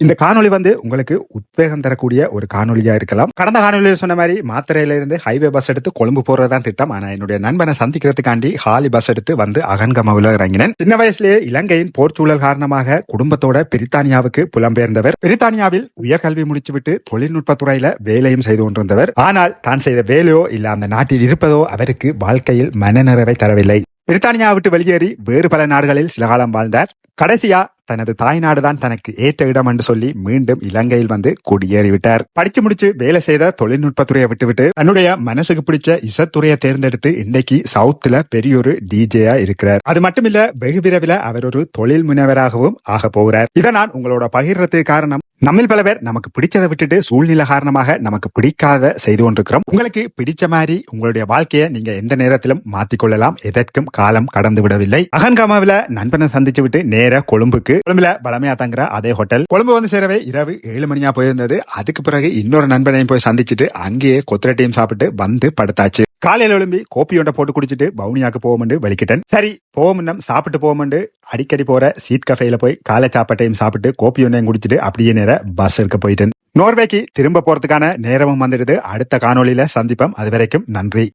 இந்த காணொளி உங்களுக்கு உத்வேகம் தரக்கூடிய ஒரு காணொலியா இருக்கலாம். கடந்த காணொலியில் சொன்ன மாதிரி மாத்திரையில இருந்து ஹைவே பஸ் எடுத்து கொழும்பு போறதுதான் திட்டம். ஆனா என்னுடைய நண்பனை சந்திக்கிறதுக்காண்டி ஹாலி பஸ் எடுத்து அகன்கமவுல இறங்கினேன். சின்ன வயசுலேயே இலங்கையின் போர்ச்சூழல் காரணமாக குடும்பத்தோட பிரித்தானியாவுக்கு புலம்பெயர்ந்தவர். பிரித்தானியாவில் உயர்கல்வி முடிச்சுவிட்டு தொழில்நுட்ப துறையில வேலையும் செய்து கொண்டிருந்தவர். ஆனால் தான் செய்த வேலையோ இல்ல அந்த நாட்டில் இருப்பதோ அவருக்கு வாழ்க்கையில் மனநிறைவை தரவில்லை. பிரித்தானியா விட்டு வெளியேறி வேறு பல நாடுகளில் சில காலம் வாழ்ந்தார். கடைசியா தனது தாய்நாடுதான் தனக்கு ஏற்ற இடம் என்று சொல்லி மீண்டும் இலங்கையில் குடியேறிவிட்டார். படிச்சு முடிச்சு வேலை செய்த தொழில்நுட்பத்துறையை விட்டுவிட்டு தன்னுடைய மனசுக்கு பிடிச்ச இசத்துறையை தேர்ந்தெடுத்து இன்னைக்கு சவுத்துல பெரிய ஒரு டிஜேயா இருக்கிறார். அது மட்டும் இல்ல, வெகு விரைவில் அவர் ஒரு தொழில் முனைவராகவும் ஆக போகிறார். இதை நான் உங்களோட பகிர்றதுக்கு காரணம், நம்மில் பல பேர் நமக்கு பிடிச்சதை விட்டுட்டு சூழ்நிலை காரணமாக நமக்கு பிடிக்காத செய்து கொண்டிருக்கிறோம். உங்களுக்கு பிடிச்ச மாதிரி உங்களுடைய வாழ்க்கையை நீங்க எந்த நேரத்திலும் மாத்திக்கொள்ளலாம். எதற்கும் காலம் கடந்து விடவில்லை. அகன்காமாவில நண்பனை சந்திச்சு விட்டு நேர கொழும்புல பலமையா தங்குற அதே ஹோட்டல். கொழும்பு சேரவே இரவு 7 மணியா போயிருந்தது. அதுக்கு பிறகு இன்னொரு நண்பனையும் போய் சந்திச்சுட்டு அங்கேயே கொத்திரட்டையும் சாப்பிட்டு படுத்தாச்சு. காலையில எழும்பி கோப்பி ஒன்றை போட்டு குடிச்சிட்டு பவுனியாக்கு போவோம்னு வெளிக்கிட்டேன். சரி போவோம் சாப்பிட்டு போவோம்னு அடிக்கடி போற சீட் கஃபேல போய் காலை சாப்பாட்டையும் சாப்பிட்டு கோப்பி ஒன்றையும் குடிச்சிட்டு அப்படியே நேர பஸ் எடுக்க போயிட்டேன். நோர்வேக்கு திரும்ப போறதுக்கான நேரமும் வந்துடுது. அடுத்த காணொலியில சந்திப்போம். அது வரைக்கும் நன்றி.